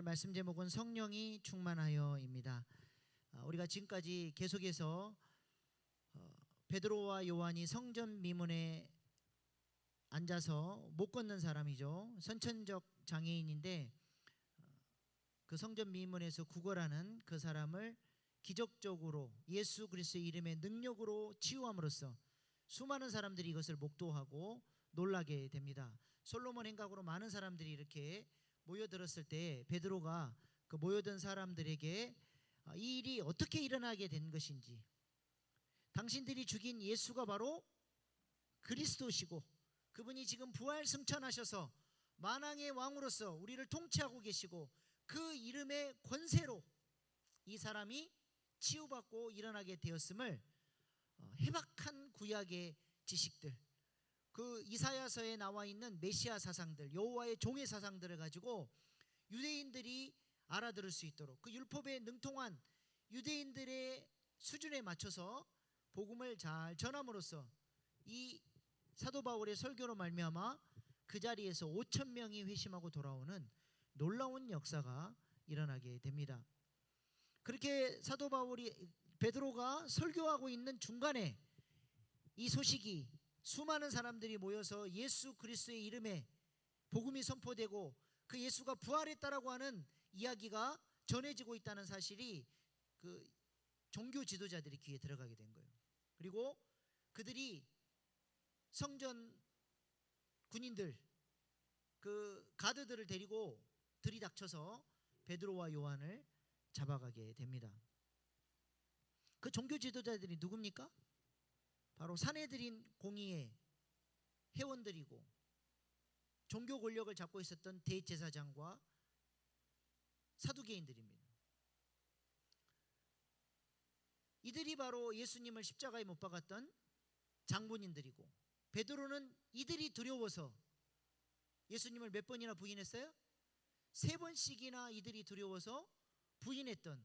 말씀 제목은 성령이 충만하여입니다. 우리가 지금까지 계속해서 베드로와 요한이 성전 미문에 앉아서 못 걷는 사람이죠. 선천적 장애인인데 그 성전 미문에서 구걸하는 그 사람을 기적적으로 예수 그리스도의 이름의 능력으로 치유함으로써 수많은 사람들이 이것을 목도하고 놀라게 됩니다. 솔로몬 행각으로 많은 사람들이 이렇게 모여들었을 때 베드로가 그 모여든 사람들에게 이 일이 어떻게 일어나게 된 것인지, 당신들이 죽인 예수가 바로 그리스도시고 그분이 지금 부활 승천하셔서 만왕의 왕으로서 우리를 통치하고 계시고 그 이름의 권세로 이 사람이 치유받고 일어나게 되었음을 해박한 구약의 지식들, 그 이사야서에 나와 있는 메시아 사상들, 여호와의 종의 사상들을 가지고 유대인들이 알아들을 수 있도록 그 율법에 능통한 유대인들의 수준에 맞춰서 복음을 잘 전함으로써 이 사도 바울의 설교로 말미암아 그 자리에서 5천 명이 회심하고 돌아오는 놀라운 역사가 일어나게 됩니다. 그렇게 사도 바울이 베드로가 설교하고 있는 중간에 이 소식이 수많은 사람들이 모여서 예수 그리스도의 이름에 복음이 선포되고 그 예수가 부활했다라고 하는 이야기가 전해지고 있다는 사실이 그 종교 지도자들이 귀에 들어가게 된 거예요. 그리고 그들이 성전 군인들, 그 가드들을 데리고 들이닥쳐서 베드로와 요한을 잡아가게 됩니다. 그 종교 지도자들이 누굽니까? 바로 사내들인 공의의 회원들이고 종교 권력을 잡고 있었던 대제사장과 사두개인들입니다. 이들이 바로 예수님을 십자가에 못 박았던 장본인들이고, 베드로는 이들이 두려워서 예수님을 몇 번이나 부인했어요? 3번씩이나 이들이 두려워서 부인했던,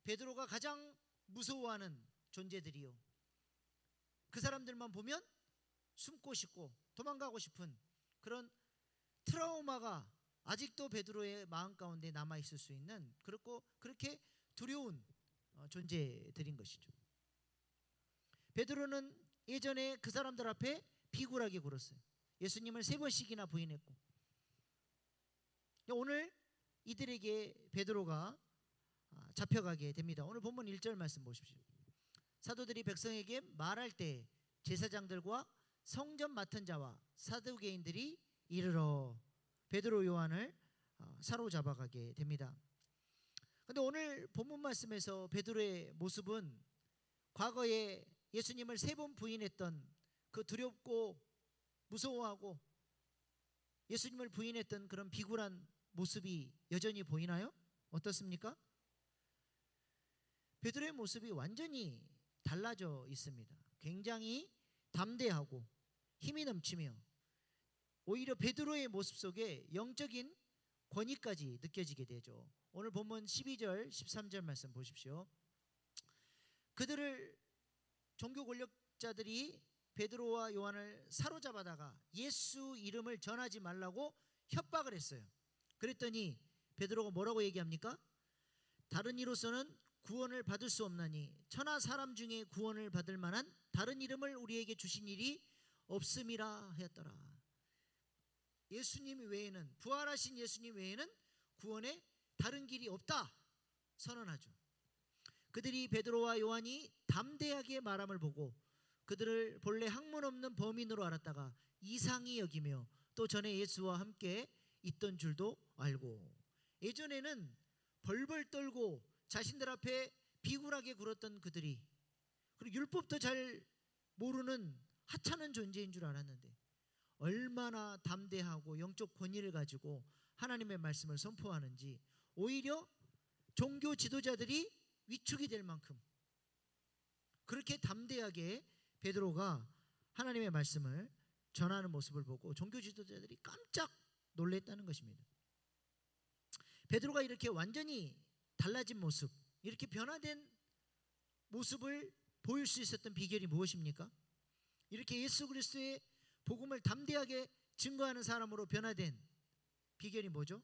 베드로가 가장 무서워하는 존재들이요, 그 사람들만 보면 숨고 싶고 도망가고 싶은 그런 트라우마가 아직도 베드로의 마음 가운데 남아있을 수 있는, 그렇게 두려운 존재들인 것이죠. 베드로는 예전에 그 사람들 앞에 비굴하게 굴었어요. 예수님을 3번씩이나 부인했고, 오늘 이들에게 베드로가 잡혀가게 됩니다. 오늘 본문 1절 말씀 보십시오. 사도들이 백성에게 말할 때 제사장들과 성전 맡은 자와 사두개인들이 이르러 베드로 요한을 사로잡아가게 됩니다. 그런데 오늘 본문 말씀에서 베드로의 모습은 과거에 예수님을 3번 부인했던 그 두렵고 무서워하고 예수님을 부인했던 그런 비굴한 모습이 여전히 보이나요? 어떻습니까? 베드로의 모습이 완전히 달라져 있습니다. 굉장히 담대하고 힘이 넘치며 오히려 베드로의 모습 속에 영적인 권위까지 느껴지게 되죠. 오늘 본문 12절 13절 말씀 보십시오. 그들을 종교 권력자들이 베드로와 요한을 사로잡아다가 예수 이름을 전하지 말라고 협박을 했어요. 그랬더니 베드로가 뭐라고 얘기합니까? 다른 이로서는 구원을 받을 수 없나니 천하 사람 중에 구원을 받을 만한 다른 이름을 우리에게 주신 일이 없음이라 하였더라. 예수님 외에는, 부활하신 예수님 외에는 구원에 다른 길이 없다 선언하죠. 그들이 베드로와 요한이 담대하게 말함을 보고 그들을 본래 학문 없는 범인으로 알았다가 이상히 여기며 또 전에 예수와 함께 있던 줄도 알고, 예전에는 벌벌 떨고 자신들 앞에 비굴하게 굴었던 그들이, 그리고 율법도 잘 모르는 하찮은 존재인 줄 알았는데 얼마나 담대하고 영적 권위를 가지고 하나님의 말씀을 선포하는지, 오히려 종교 지도자들이 위축이 될 만큼 그렇게 담대하게 베드로가 하나님의 말씀을 전하는 모습을 보고 종교 지도자들이 깜짝 놀랐다는 것입니다. 베드로가 이렇게 완전히 달라진 모습, 이렇게 변화된 모습을 보일 수 있었던 비결이 무엇입니까? 이렇게 예수 그리스도의 복음을 담대하게 증거하는 사람으로 변화된 비결이 뭐죠?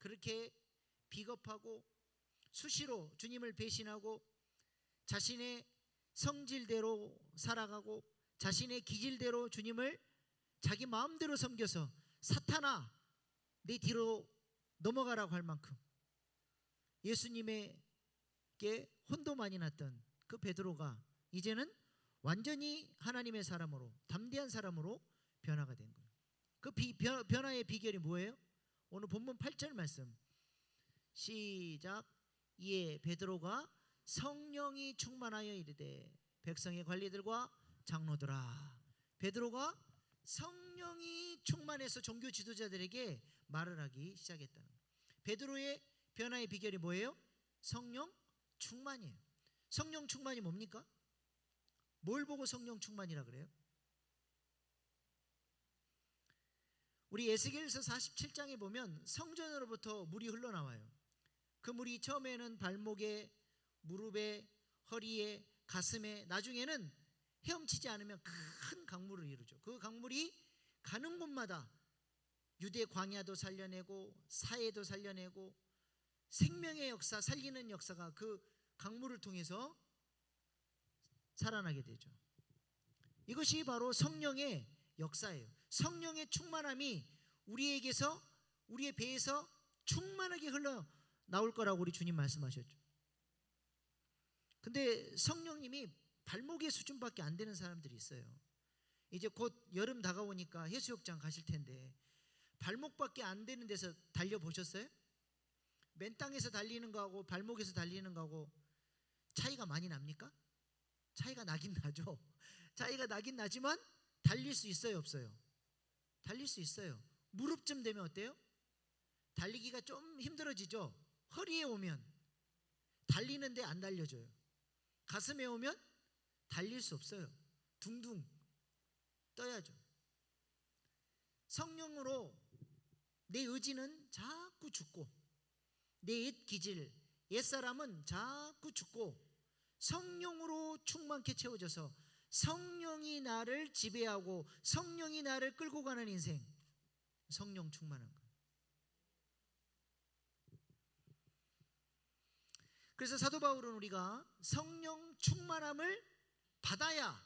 그렇게 비겁하고 수시로 주님을 배신하고 자신의 성질대로 살아가고 자신의 기질대로 주님을 자기 마음대로 섬겨서 사탄아 내 뒤로 넘어가라고 할 만큼 예수님에게 혼도 많이 났던 그 베드로가 이제는 완전히 하나님의 사람으로 담대한 사람으로 변화가 된 거예요. 그 변화의 비결이 뭐예요? 오늘 본문 8절 말씀 시작. 이에 베드로가 성령이 충만하여 이르되 백성의 관리들과 장로들아. 베드로가 성령이 충만해서 종교 지도자들에게 말을 하기 시작했다는 거예요. 베드로의 변화의 비결이 뭐예요? 성령 충만이에요. 성령 충만이 뭡니까? 뭘 보고 성령 충만이라 그래요? 우리 에스겔서 47장에 보면 성전으로부터 물이 흘러나와요. 그 물이 처음에는 발목에, 무릎에, 허리에, 가슴에, 나중에는 헤엄치지 않으면 큰 강물을 이루죠. 그 강물이 가는 곳마다 유대 광야도 살려내고 사해도 살려내고 생명의 역사, 살리는 역사가 그 강물을 통해서 살아나게 되죠. 이것이 바로 성령의 역사예요. 성령의 충만함이 우리에게서, 우리의 배에서 충만하게 흘러 나올 거라고 우리 주님 말씀하셨죠. 근데 성령님이 발목의 수준밖에 안 되는 사람들이 있어요. 이제 곧 여름 다가오니까 해수욕장 가실 텐데 발목밖에 안 되는 데서 달려보셨어요? 맨 땅에서 달리는 거하고 발목에서 달리는 거하고 차이가 많이 납니까? 차이가 나긴 나죠. 차이가 나긴 나지만 달릴 수 있어요, 없어요? 달릴 수 있어요. 무릎쯤 되면 어때요? 달리기가 좀 힘들어지죠. 허리에 오면 달리는데 안 달려줘요. 가슴에 오면 달릴 수 없어요. 둥둥 떠야죠. 성령으로 내 의지는 자꾸 죽고 내 옛 기질, 옛사람은 자꾸 죽고 성령으로 충만케 채워져서 성령이 나를 지배하고 성령이 나를 끌고 가는 인생, 성령 충만한 거예요. 그래서 사도 바울은 우리가 성령 충만함을 받아야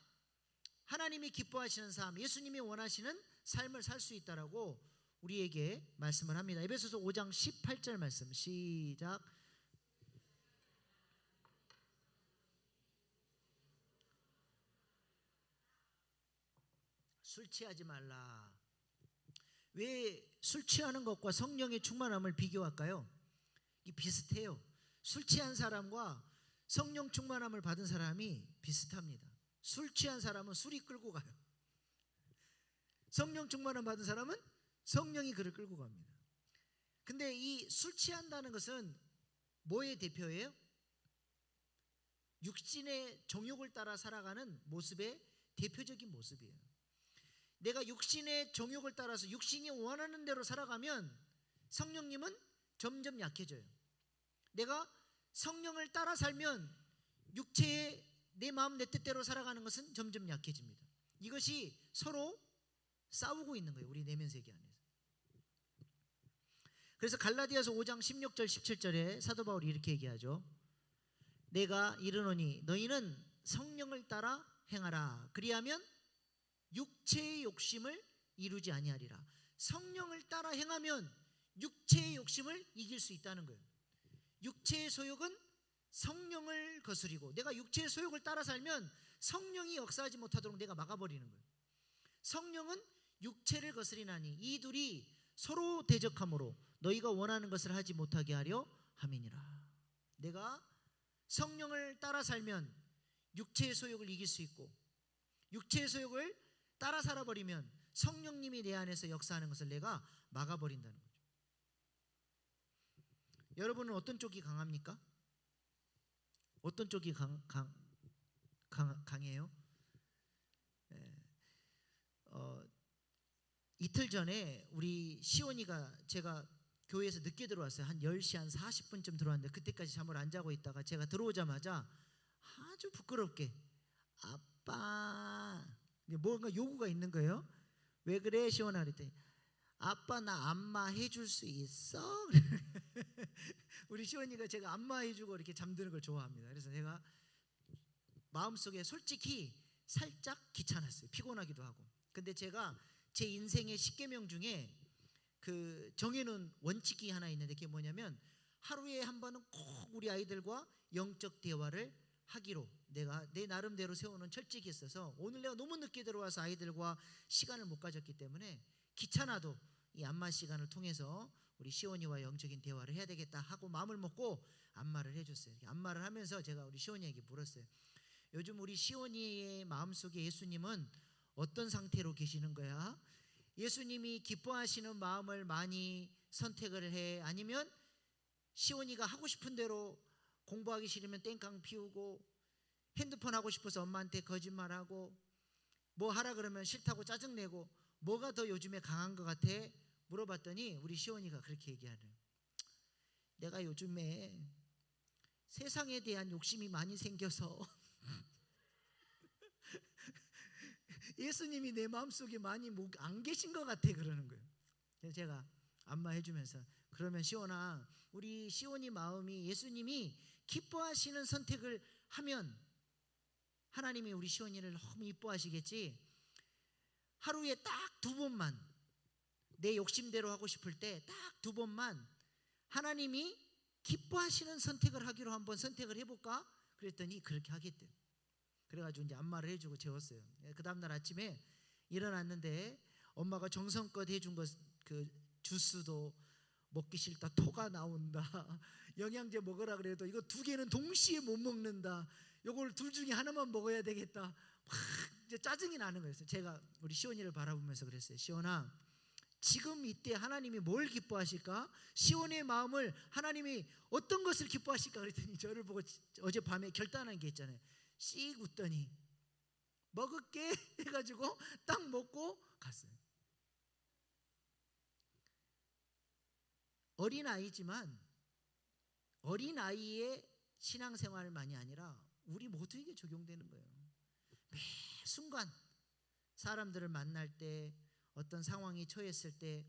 하나님이 기뻐하시는 삶, 예수님이 원하시는 삶을 살 수 있다라고 우리에게 말씀을 합니다. 에베소서 5장 18절 말씀 시작. 술 취하지 말라. 왜 술 취하는 것과 성령의 충만함을 비교할까요? 이게 비슷해요. 술 취한 사람과 성령 충만함을 받은 사람이 비슷합니다. 술 취한 사람은 술이 끌고 가요. 성령 충만함 받은 사람은 성령이 그를 끌고 갑니다. 근데 이 술 취한다는 것은 뭐의 대표예요? 육신의 정욕을 따라 살아가는 모습의 대표적인 모습이에요. 내가 육신의 정욕을 따라서 육신이 원하는 대로 살아가면 성령님은 점점 약해져요. 내가 성령을 따라 살면 육체의 내 마음 내 뜻대로 살아가는 것은 점점 약해집니다. 이것이 서로 싸우고 있는 거예요. 우리 내면 세계 안에서. 그래서 갈라디아서 5장 16절 17절에 사도 바울이 이렇게 얘기하죠. 내가 이르노니 너희는 성령을 따라 행하라. 그리하면 육체의 욕심을 이루지 아니하리라. 성령을 따라 행하면 육체의 욕심을 이길 수 있다는 거예요. 육체의 소욕은 성령을 거스리고 내가 육체의 소욕을 따라 살면 성령이 역사하지 못하도록 내가 막아버리는 거예요. 성령은 육체를 거스리나니 이 둘이 서로 대적함으로 너희가 원하는 것을 하지 못하게 하려 함이니라. 내가 성령을 따라 살면 육체의 소욕을 이길 수 있고 육체의 소욕을 따라 살아버리면 성령님이 내 안에서 역사하는 것을 내가 막아버린다는 거죠. 여러분은 어떤 쪽이 강합니까? 어떤 쪽이 강해요? 이틀 전에 우리 시온이가 제가 교회에서 늦게 들어왔어요. 한 10시 한 40분쯤 들어왔는데 그때까지 잠을 안 자고 있다가 제가 들어오자마자 아주 부끄럽게 아빠 뭔가 요구가 있는 거예요. 왜 그래 시온아 그랬더니 아빠 나 안마 해줄 수 있어? 우리 시원이가 제가 안마해주고 이렇게 잠드는 걸 좋아합니다. 그래서 제가 마음속에 솔직히 살짝 귀찮았어요. 피곤하기도 하고. 근데 제가 제 인생의 10계명 중에 그 정해놓은 원칙이 하나 있는데, 그게 뭐냐면 하루에 한 번은 꼭 우리 아이들과 영적 대화를 하기로 내가 내 나름대로 세우는 철칙이 있어서, 오늘 내가 너무 늦게 들어와서 아이들과 시간을 못 가졌기 때문에 귀찮아도 이 안마 시간을 통해서 우리 시온이와 영적인 대화를 해야 되겠다 하고 마음을 먹고 안마를 해줬어요. 안마를 하면서 제가 우리 시온이에게 물었어요. 요즘 우리 시온이의 마음속에 예수님은 어떤 상태로 계시는 거야? 예수님이 기뻐하시는 마음을 많이 선택을 해? 아니면 시온이가 하고 싶은 대로 공부하기 싫으면 땡깡 피우고, 핸드폰 하고 싶어서 엄마한테 거짓말하고, 뭐 하라 그러면 싫다고 짜증내고, 뭐가 더 요즘에 강한 것 같아? 물어봤더니 우리 시온이가 그렇게 얘기하네요. 내가 요즘에 세상에 대한 욕심이 많이 생겨서 예수님이 내 마음속에 많이 안 계신 것 같아 그러는 거예요. 그래서 제가 안마해주면서, 그러면 시온아, 우리 시온이 마음이 예수님이 기뻐하시는 선택을 하면 하나님이 우리 시온이를 너무 이뻐하시겠지. 하루에 딱 2번만 내 욕심대로 하고 싶을 때 딱 2번만 하나님이 기뻐하시는 선택을 하기로 한번 선택을 해볼까? 그랬더니 그렇게 하겠대. 그래가지고 이제 안마를 해주고 재웠어요. 그 다음날 아침에 일어났는데 엄마가 정성껏 해준 것, 그 주스도 먹기 싫다, 토가 나온다, 영양제 먹으라 그래도 이거 2개는 동시에 못 먹는다, 요걸 둘 중에 하나만 먹어야 되겠다, 막 이제 짜증이 나는 거였어요. 제가 우리 시온이를 바라보면서 그랬어요. 시온아, 지금 이때 하나님이 뭘 기뻐하실까? 시온의 마음을 하나님이 어떤 것을 기뻐하실까? 그랬더니 저를 보고 어젯밤에 결단한 게 있잖아요. 씩 웃더니 먹을게 해가지고 딱 먹고 갔어요. 어린아이지만 어린아이의 신앙생활만이 아니라 우리 모두에게 적용되는 거예요. 매 순간 사람들을 만날 때, 어떤 상황이 처했을 때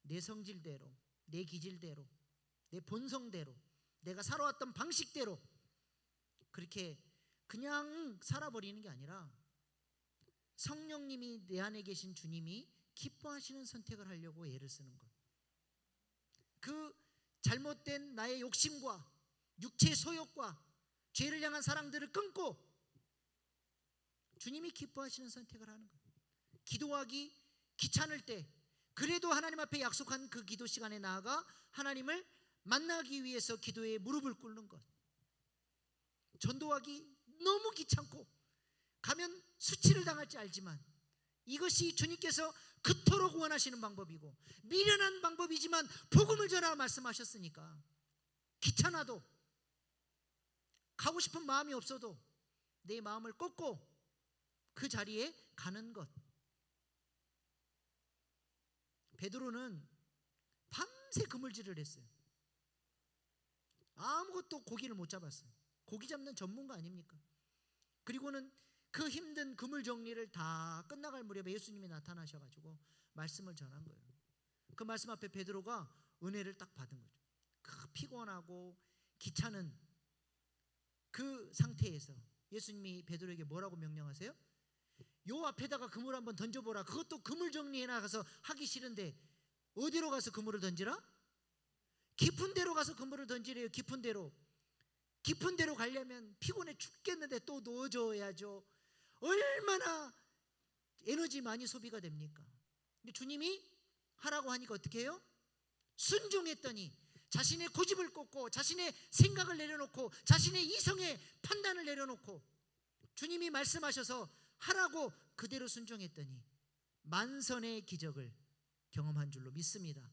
내 성질대로, 내 기질대로, 내 본성대로, 내가 살아왔던 방식대로 그렇게 그냥 살아버리는 게 아니라 성령님이 내 안에 계신 주님이 기뻐하시는 선택을 하려고 애를 쓰는 것. 그 잘못된 나의 욕심과 육체의 소욕과 죄를 향한 사랑들을 끊고 주님이 기뻐하시는 선택을 하는 것. 기도하기 귀찮을 때 그래도 하나님 앞에 약속한 그 기도 시간에 나아가 하나님을 만나기 위해서 기도에 무릎을 꿇는 것. 전도하기 너무 귀찮고 가면 수치를 당할지 알지만 이것이 주님께서 그토록 원하시는 방법이고 미련한 방법이지만 복음을 전하라 말씀하셨으니까 귀찮아도 가고 싶은 마음이 없어도 내 마음을 꺾고 그 자리에 가는 것. 베드로는 밤새 그물질을 했어요. 아무것도 고기를 못 잡았어요. 고기 잡는 전문가 아닙니까? 그리고는 그 힘든 그물 정리를 다 끝나갈 무렵에 예수님이 나타나셔가지고 말씀을 전한 거예요. 그 말씀 앞에 베드로가 은혜를 딱 받은 거죠. 그 피곤하고 귀찮은 그 상태에서 예수님이 베드로에게 뭐라고 명령하세요? 요 앞에다가 그물 한번 던져보라. 그것도 그물 정리해 나가서 하기 싫은데 어디로 가서 그물을 던지라? 깊은 데로 가서 그물을 던지래요. 깊은 데로. 깊은 데로 가려면 피곤해 죽겠는데 또 넣어줘야죠. 얼마나 에너지 많이 소비가 됩니까? 근데 주님이 하라고 하니까 어떻게 해요? 순종했더니 자신의 고집을 꺾고 자신의 생각을 내려놓고 자신의 이성의 판단을 내려놓고 주님이 말씀하셔서 하라고 그대로 순종했더니 만선의 기적을 경험한 줄로 믿습니다.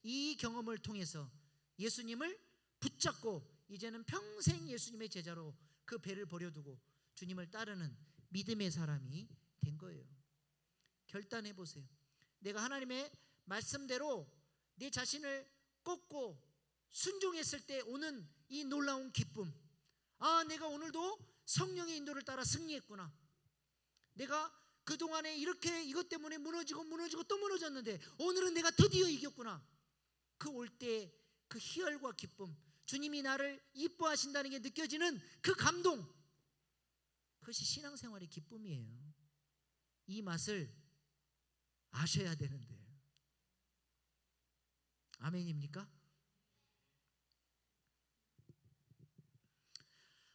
이 경험을 통해서 예수님을 붙잡고 이제는 평생 예수님의 제자로 그 배를 버려두고 주님을 따르는 믿음의 사람이 된 거예요. 결단해 보세요. 내가 하나님의 말씀대로 내 자신을 꺾고 순종했을 때 오는 이 놀라운 기쁨. 아, 내가 오늘도 성령의 인도를 따라 승리했구나. 내가 그동안에 이렇게 이것 때문에 무너지고 또 무너졌는데 오늘은 내가 드디어 이겼구나. 그 올 때 그 희열과 기쁨, 주님이 나를 이뻐하신다는 게 느껴지는 그 감동, 그것이 신앙생활의 기쁨이에요. 이 맛을 아셔야 되는데. 아멘입니까?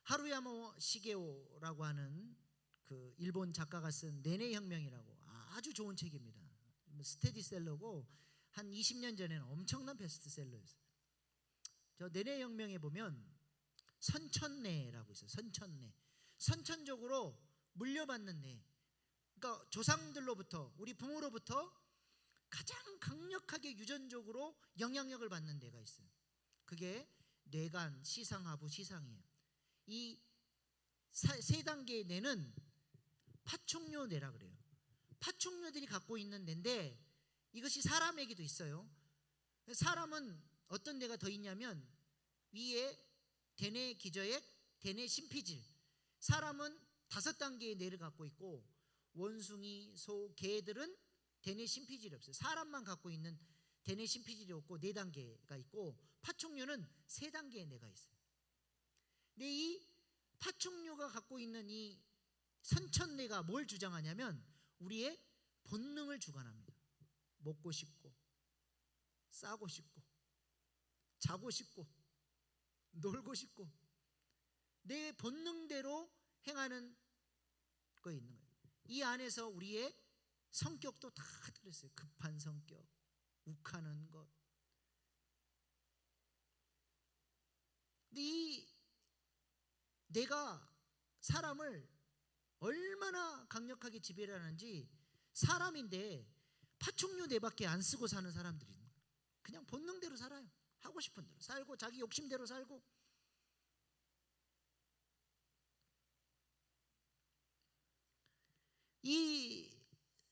하루야마 시게오라고 하는 그 일본 작가가 쓴 내내 혁명이라고 아주 좋은 책입니다. 스테디셀러고 한 20년 전에는 엄청난 베스트셀러였어요. 저 내내 혁명에 보면 선천내라고 있어요. 선천내. 선천적으로 물려받는 뇌. 그러니까 조상들로부터, 우리 부모로부터 가장 강력하게 유전적으로 영향력을 받는 뇌가 있어요. 그게 뇌간, 시상하부, 시상이에요. 이 세 단계의 뇌는 파충류 뇌라 그래요. 파충류들이 갖고 있는 뇌인데 이것이 사람에게도 있어요. 사람은 어떤 뇌가 더 있냐면 위에 대뇌 기저액, 대뇌 심피질. 사람은 5단계의 뇌를 갖고 있고 원숭이, 소, 개들은 대뇌 심피질이 없어요. 사람만 갖고 있는 대뇌 심피질이 없고 4단계가 있고 파충류는 3단계의 뇌가 있어요. 근데 이 파충류가 갖고 있는 이 선천뇌가 뭘 주장하냐면 우리의 본능을 주관합니다. 먹고 싶고 싸고 싶고 자고 싶고 놀고 싶고 내 본능대로 행하는 거 있는 거예요. 이 안에서 우리의 성격도 다 들었어요. 급한 성격, 욱하는 것. 근데 이 내가 사람을 얼마나 강력하게 지배를 하는지, 사람인데 파충류 뇌밖에 안 쓰고 사는 사람들이 그냥 본능대로 살아요. 하고 싶은 대로 살고 자기 욕심대로 살고. 이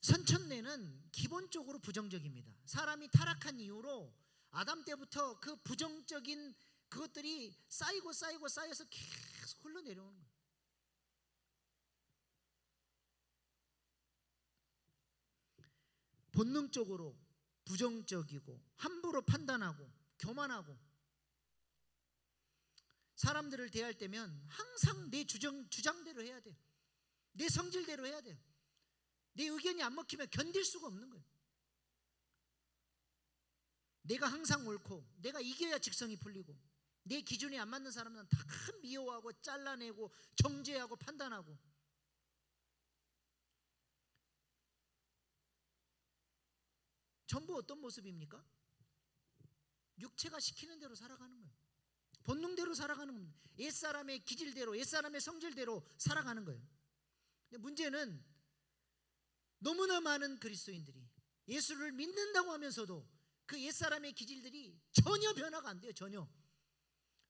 선천뇌는 기본적으로 부정적입니다. 사람이 타락한 이후로 아담 때부터 그 부정적인 그것들이 쌓여서 계속 흘러내려오는 거예요. 본능적으로 부정적이고 함부로 판단하고 교만하고 사람들을 대할 때면 항상 내 주장대로 해야 돼요. 내 성질대로 해야 돼요. 내 의견이 안 먹히면 견딜 수가 없는 거예요. 내가 항상 옳고 내가 이겨야 직성이 풀리고 내 기준에 안 맞는 사람은 다 미워하고 잘라내고 정죄하고 판단하고. 전부 어떤 모습입니까? 육체가 시키는 대로 살아가는 거예요. 본능대로 살아가는 겁니다. 옛사람의 기질대로, 옛사람의 성질대로 살아가는 거예요. 근데 문제는 너무나 많은 그리스도인들이 예수를 믿는다고 하면서도 그 옛사람의 기질들이 전혀 변화가 안 돼요. 전혀.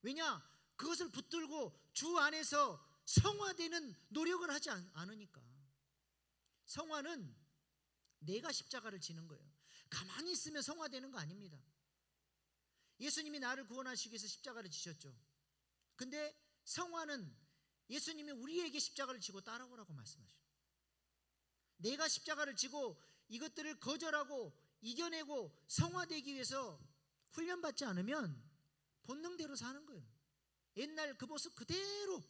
왜냐? 그것을 붙들고 주 안에서 성화되는 노력을 하지 않으니까. 성화는 내가 십자가를 지는 거예요. 가만히 있으면 성화되는 거 아닙니다. 예수님이 나를 구원하시기 위해서 십자가를 지셨죠. 근데 성화는 예수님이 우리에게 십자가를 지고 따라오라고 말씀하셔요. 내가 십자가를 지고 이것들을 거절하고 이겨내고 성화되기 위해서 훈련받지 않으면 본능대로 사는 거예요. 옛날 그 모습 그대로.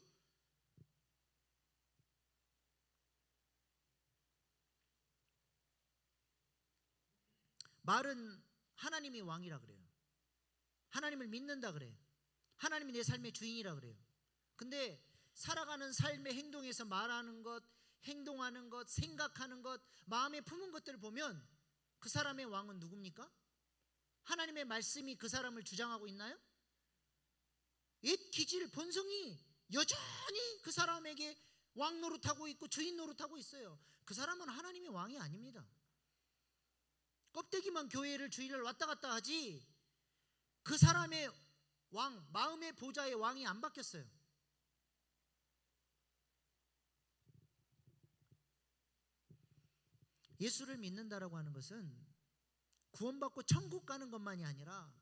말은 하나님이 왕이라 그래요. 하나님을 믿는다 그래요. 하나님이 내 삶의 주인이라 그래요. 근데 살아가는 삶의 행동에서 말하는 것, 행동하는 것, 생각하는 것, 마음에 품은 것들을 보면 그 사람의 왕은 누굽니까? 하나님의 말씀이 그 사람을 주장하고 있나요? 옛 기질, 본성이 여전히 그 사람에게 왕 노릇하고 있고 주인 노릇하고 있어요. 그 사람은 하나님의 왕이 아닙니다. 껍데기만 교회를 주일을 왔다 갔다 하지 그 사람의 왕, 마음의 보좌의 왕이 안 바뀌었어요. 예수를 믿는다라고 하는 것은 구원받고 천국 가는 것만이 아니라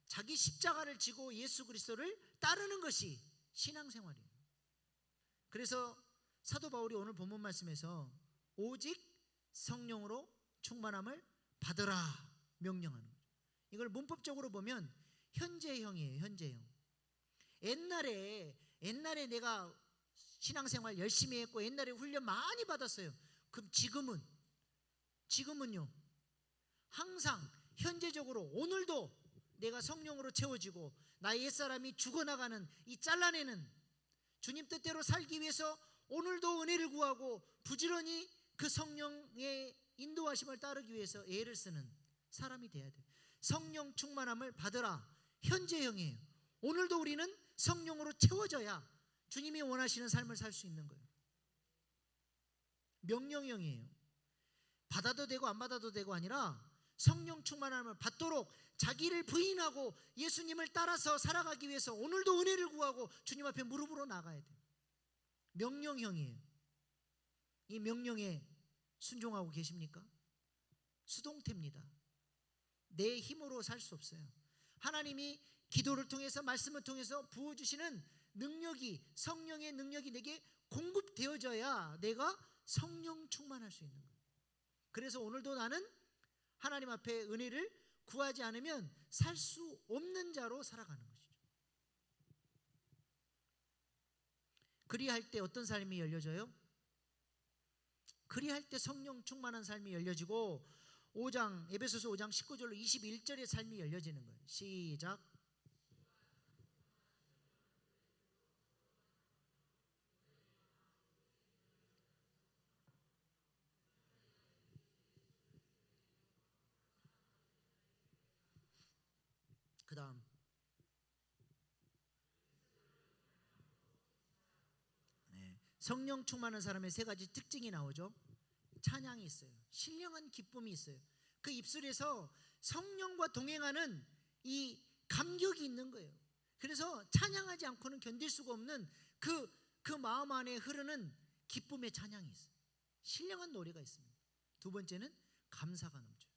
자기 십자가를 지고 예수 그리스도를 따르는 것이 신앙생활이에요. 그래서 사도 바울이 오늘 본문 말씀에서 오직 성령으로 충만함을 받으라 명령하는 거죠. 이걸 문법적으로 보면 현재형이에요. 현재형. 옛날에 내가 신앙생활 열심히 했고 옛날에 훈련 많이 받았어요. 그럼 지금은요 항상 현재적으로 오늘도 내가 성령으로 채워지고 나의 옛사람이 죽어나가는 이 잘라내는 주님 뜻대로 살기 위해서 오늘도 은혜를 구하고 부지런히 그 성령의 인도하심을 따르기 위해서 애를 쓰는 사람이 돼야 돼요. 성령 충만함을 받으라 현재형이에요. 오늘도 우리는 성령으로 채워져야 주님이 원하시는 삶을 살 수 있는 거예요. 명령형이에요. 받아도 되고 안 받아도 되고 아니라 성령 충만함을 받도록 자기를 부인하고 예수님을 따라서 살아가기 위해서 오늘도 은혜를 구하고 주님 앞에 무릎으로 나가야 돼요. 명령형이에요. 이 명령에 순종하고 계십니까? 수동태입니다. 내 힘으로 살 수 없어요. 하나님이 기도를 통해서 말씀을 통해서 부어주시는 능력이 성령의 능력이 내게 공급되어져야 내가 성령 충만할 수 있는 거예요. 그래서 오늘도 나는 하나님 앞에 은혜를 구하지 않으면 살 수 없는 자로 살아가는 것이죠. 그리할 때 어떤 삶이 열려져요? 그리할 때 성령 충만한 삶이 열려지고 에베소서 5장 19절로 21절의 삶이 열려지는 거예요. 시작. 그 다음 성령 충만한 사람의 세 가지 특징이 나오죠. 찬양이 있어요. 신령한 기쁨이 있어요. 그 입술에서 성령과 동행하는 이 감격이 있는 거예요. 그래서 찬양하지 않고는 견딜 수가 없는 그 마음 안에 흐르는 기쁨의 찬양이 있어요. 신령한 노래가 있습니다. 두 번째는 감사가 넘쳐요.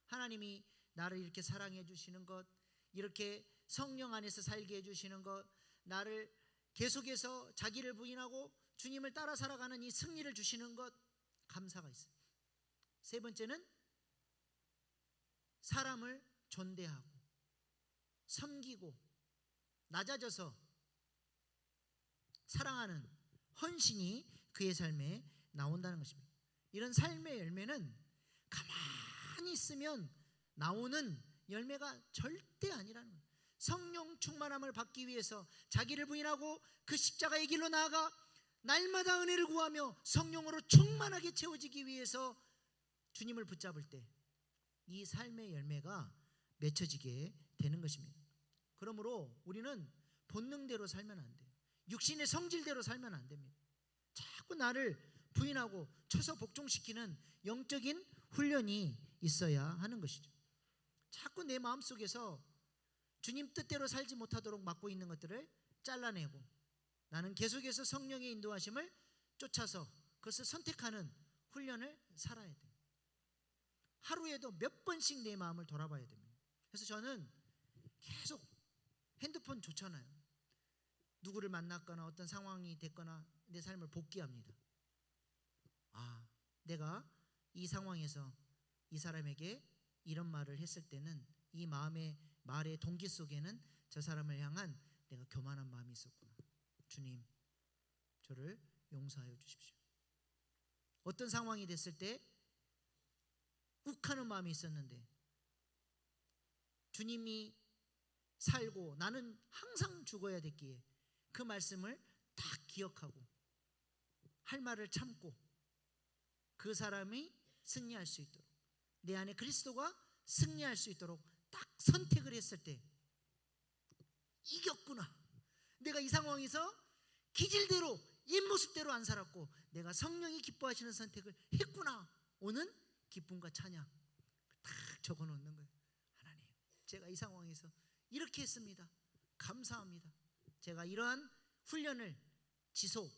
하나님이 나를 이렇게 사랑해 주시는 것, 이렇게 성령 안에서 살게 해주시는 것, 나를 계속해서 자기를 부인하고 주님을 따라 살아가는 이 승리를 주시는 것, 감사가 있어요. 세 번째는 사람을 존대하고 섬기고 낮아져서 사랑하는 헌신이 그의 삶에 나온다는 것입니다. 이런 삶의 열매는 가만히 있으면 나오는 열매가 절대 아니라는 거예요. 성령 충만함을 받기 위해서 자기를 부인하고 그 십자가의 길로 나아가 날마다 은혜를 구하며 성령으로 충만하게 채워지기 위해서 주님을 붙잡을 때 이 삶의 열매가 맺혀지게 되는 것입니다. 그러므로 우리는 본능대로 살면 안 돼요. 육신의 성질대로 살면 안 됩니다. 자꾸 나를 부인하고 쳐서 복종시키는 영적인 훈련이 있어야 하는 것이죠. 자꾸 내 마음속에서 주님 뜻대로 살지 못하도록 막고 있는 것들을 잘라내고 나는 계속해서 성령의 인도하심을 쫓아서 그것을 선택하는 훈련을 살아야 돼요. 하루에도 몇 번씩 내 마음을 돌아봐야 됩니다. 그래서 저는 계속 핸드폰 좋잖아요. 누구를 만났거나 어떤 상황이 됐거나 내 삶을 복귀합니다. 내가 이 상황에서 이 사람에게 이런 말을 했을 때는 이 말의 동기 속에는 저 사람을 향한 내가 교만한 마음이 있었구나. 주님, 저를 용서하여 주십시오. 어떤 상황이 됐을 때 욱하는 마음이 있었는데 주님이 살고 나는 항상 죽어야 됐기에 그 말씀을 딱 기억하고 할 말을 참고 그 사람이 승리할 수 있도록 내 안에 그리스도가 승리할 수 있도록 딱 선택을 했을 때 이겼구나. 내가 이 상황에서 기질대로 옛모습대로 안 살았고 내가 성령이 기뻐하시는 선택을 했구나. 오는 기쁨과 찬양 딱 적어놓는 거예요. 하나님, 제가 이 상황에서 이렇게 했습니다. 감사합니다. 제가 이러한 훈련을 지속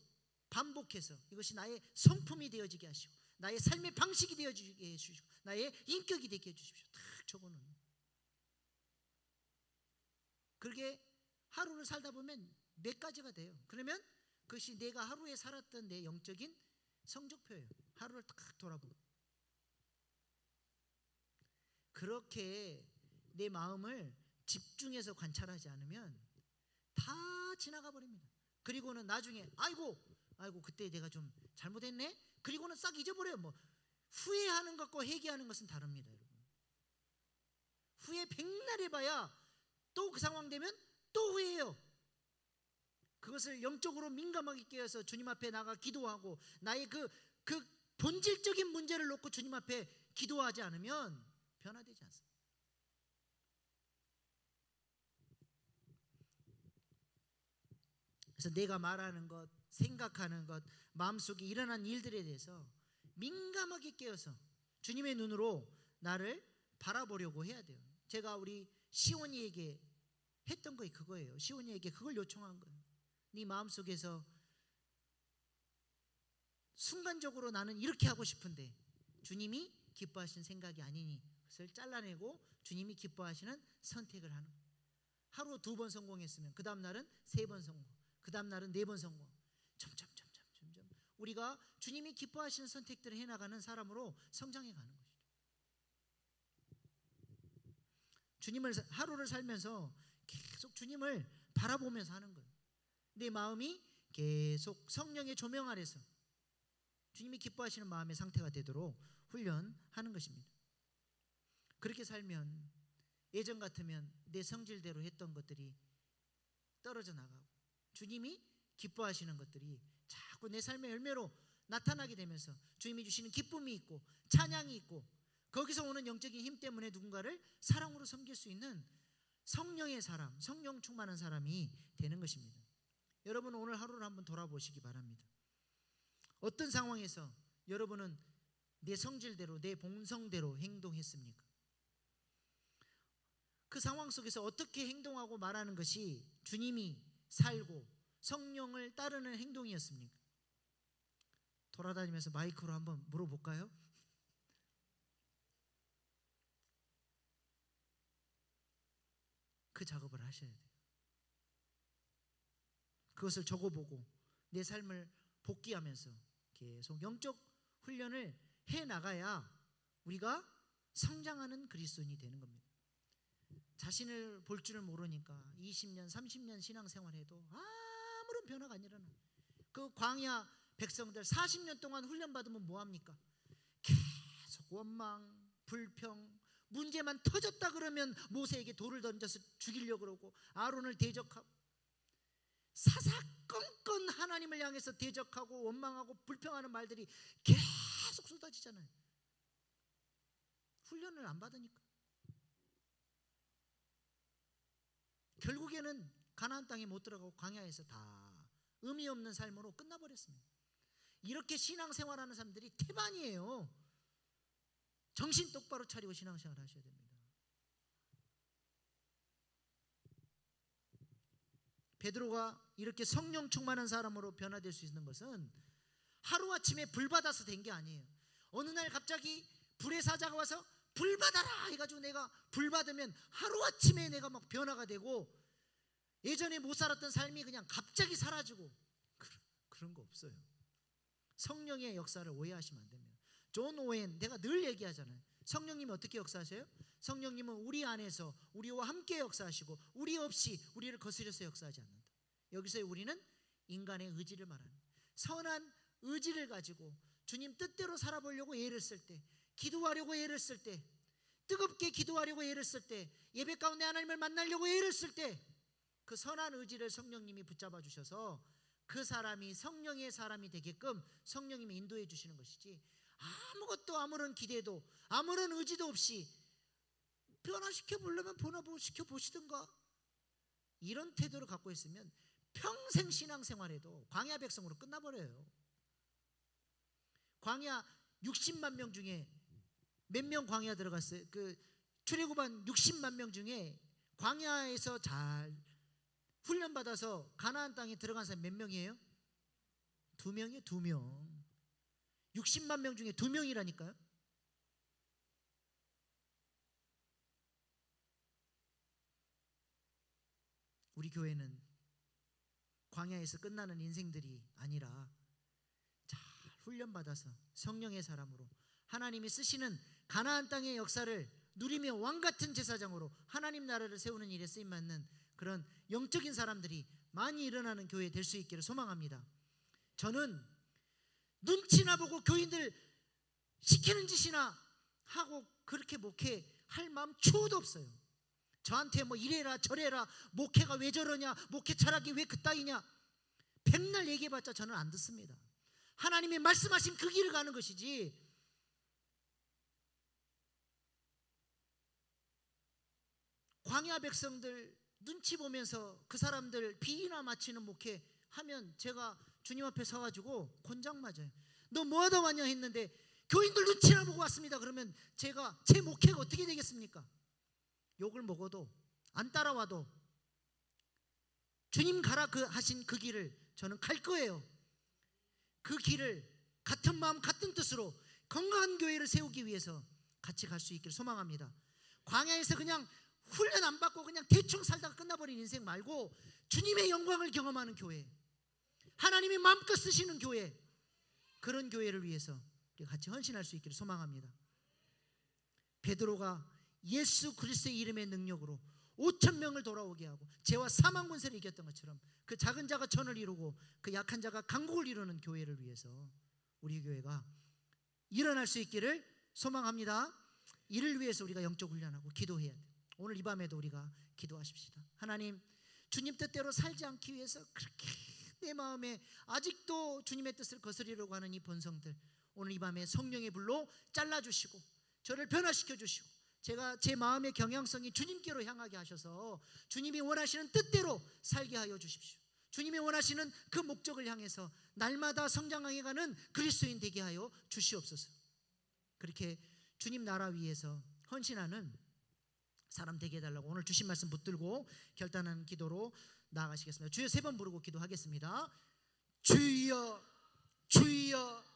반복해서 이것이 나의 성품이 되어지게 하시고 나의 삶의 방식이 되어지게 해주시고 나의 인격이 되게 해주십시오. 딱 적어놓는 거예요. 그렇게 하루를 살다 보면 몇 가지가 돼요. 그러면 그것이 내가 하루에 살았던 내 영적인 성적표예요. 하루를 딱 돌아보고. 그렇게 내 마음을 집중해서 관찰하지 않으면 다 지나가 버립니다. 그리고는 나중에 아이고 그때 내가 좀 잘못했네? 그리고는 싹 잊어버려요. 뭐 후회하는 것과 회개하는 것은 다릅니다, 여러분. 후회 백날 해봐야 또 그 상황 되면 또 후회해요. 그것을 영적으로 민감하게 깨어서 주님 앞에 나가 기도하고 나의 그 본질적인 문제를 놓고 주님 앞에 기도하지 않으면 변화되지 않습니다. 그래서 내가 말하는 것, 생각하는 것, 마음속에 일어난 일들에 대해서 민감하게 깨어서 주님의 눈으로 나를 바라보려고 해야 돼요. 제가 우리 시온이에게 했던 거 그거예요. 시온이에게 그걸 요청한 거예요. 네 마음속에서 순간적으로 나는 이렇게 하고 싶은데 주님이 기뻐하시는 생각이 아니니 그것을 잘라내고 주님이 기뻐하시는 선택을 하는 거예요. 하루 2번 성공했으면 그 다음 날은 3번 성공, 그 다음 날은 4번 성공. 점점 우리가 주님이 기뻐하시는 선택들을 해나가는 사람으로 성장해 가는 것이죠. 주님을 하루를 살면서 계속 주님을 바라보면서 하는 거예요. 내 마음이 계속 성령의 조명 아래서 주님이 기뻐하시는 마음의 상태가 되도록 훈련하는 것입니다. 그렇게 살면 예전 같으면 내 성질대로 했던 것들이 떨어져 나가고 주님이 기뻐하시는 것들이 자꾸 내 삶의 열매로 나타나게 되면서 주님이 주시는 기쁨이 있고 찬양이 있고 거기서 오는 영적인 힘 때문에 누군가를 사랑으로 섬길 수 있는 성령의 사람, 성령 충만한 사람이 되는 것입니다. 여러분 오늘 하루를 한번 돌아보시기 바랍니다. 어떤 상황에서 여러분은 내 성질대로 내 본성대로 행동했습니까? 그 상황 속에서 어떻게 행동하고 말하는 것이 주님이 살고 성령을 따르는 행동이었습니까? 돌아다니면서 마이크로 한번 물어볼까요? 그 작업을 하셔야 돼요. 그것을 적어보고 내 삶을 복귀하면서 계속 영적 훈련을 해나가야 우리가 성장하는 그리스도인이 되는 겁니다. 자신을 볼 줄을 모르니까 20년, 30년 신앙생활해도 아무런 변화가 안 일어나. 그 광야 백성들 40년 동안 훈련받으면 뭐합니까? 계속 원망, 불평, 문제만 터졌다 그러면 모세에게 돌을 던져서 죽이려고 그러고 아론을 대적하고 사사건건 하나님을 향해서 대적하고 원망하고 불평하는 말들이 계속 쏟아지잖아요. 훈련을 안 받으니까. 결국에는 가나안 땅에 못 들어가고 광야에서 다 의미 없는 삶으로 끝나버렸습니다. 이렇게 신앙생활하는 사람들이 태반이에요. 정신 똑바로 차리고 신앙생활 하셔야 됩니다. 베드로가 이렇게 성령 충만한 사람으로 변화될 수 있는 것은 하루아침에 불 받아서 된 게 아니에요. 어느 날 갑자기 불의 사자가 와서 불 받아라 해가지고 내가 불 받으면 하루아침에 내가 막 변화가 되고 예전에 못 살았던 삶이 그냥 갑자기 사라지고 그런 거 없어요. 성령의 역사를 오해하시면 안 됩니다. 존 오웬, 내가 늘 얘기하잖아요. 성령님이 어떻게 역사하세요? 성령님은 우리 안에서 우리와 함께 역사하시고 우리 없이 우리를 거스려서 역사하지 않는다. 여기서 우리는 인간의 의지를 말하는 거예요. 선한 의지를 가지고 주님 뜻대로 살아보려고 애를 쓸 때, 기도하려고 애를 쓸 때, 뜨겁게 기도하려고 애를 쓸 때, 예배 가운데 하나님을 만나려고 애를 쓸 때 그 선한 의지를 성령님이 붙잡아 주셔서 그 사람이 성령의 사람이 되게끔 성령님이 인도해 주시는 것이지, 아무것도 아무런 기대도 아무런 의지도 없이 변화시켜 보려면 변화시켜 보시든가 이런 태도를 갖고 있으면 평생 신앙생활에도 광야 백성으로 끝나버려요. 광야 60만 명 중에 몇 명 광야 들어갔어요? 그 출애굽한 60만 명 중에 광야에서 잘 훈련받아서 가나안 땅에 들어간 사람 몇 명이에요? 2명이에요. 2명. 60만 명 중에 2명이라니까요. 우리 교회는 광야에서 끝나는 인생들이 아니라 잘 훈련받아서 성령의 사람으로 하나님이 쓰시는 가나안 땅의 역사를 누리며 왕같은 제사장으로 하나님 나라를 세우는 일에 쓰임받는 그런 영적인 사람들이 많이 일어나는 교회 될 수 있기를 소망합니다. 저는 눈치나 보고 교인들 시키는 짓이나 하고 그렇게 목회할 마음 추호도 없어요. 저한테 뭐 이래라 저래라, 목회가 왜 저러냐, 목회 철학이 왜 그따위냐, 백날 얘기해봤자 저는 안 듣습니다. 하나님이 말씀하신 그 길을 가는 것이지, 광야 백성들 눈치 보면서 그 사람들 비위나 맞히는 목회 하면 제가 주님 앞에 서가지고 곤장 맞아요. 너 뭐하다 왔냐 했는데 교인들 눈치나 보고 왔습니다. 그러면 제가 제 목회가 어떻게 되겠습니까? 욕을 먹어도 안 따라와도 주님 가라 하신 그 길을 저는 갈 거예요. 그 길을 같은 마음 같은 뜻으로 건강한 교회를 세우기 위해서 같이 갈 수 있기를 소망합니다. 광야에서 그냥 훈련 안 받고 그냥 대충 살다가 끝나버린 인생 말고 주님의 영광을 경험하는 교회, 하나님이 마음껏 쓰시는 교회, 그런 교회를 위해서 같이 헌신할 수 있기를 소망합니다. 베드로가 예수 그리스도의 이름의 능력으로 5,000명을 돌아오게 하고 죄와 사망 권세를 이겼던 것처럼 그 작은 자가 천을 이루고 그 약한 자가 강국을 이루는 교회를 위해서 우리 교회가 일어날 수 있기를 소망합니다. 이를 위해서 우리가 영적 훈련하고 기도해야 돼요. 오늘 이 밤에도 우리가 기도하십시다. 하나님, 주님 뜻대로 살지 않기 위해서 그렇게 내 마음에 아직도 주님의 뜻을 거스리려고 하는 이 본성들, 오늘 이 밤에 성령의 불로 잘라주시고 저를 변화시켜 주시고 제가 제 마음의 경향성이 주님께로 향하게 하셔서 주님이 원하시는 뜻대로 살게 하여 주십시오. 주님이 원하시는 그 목적을 향해서 날마다 성장하게 가는 그리스도인 되게 하여 주시옵소서. 그렇게 주님 나라 위해서 헌신하는 사람 되게 해달라고 오늘 주신 말씀 붙들고 결단하는 기도로 나아가시겠습니다. 주여 3번 부르고 기도하겠습니다. 주여, 주여,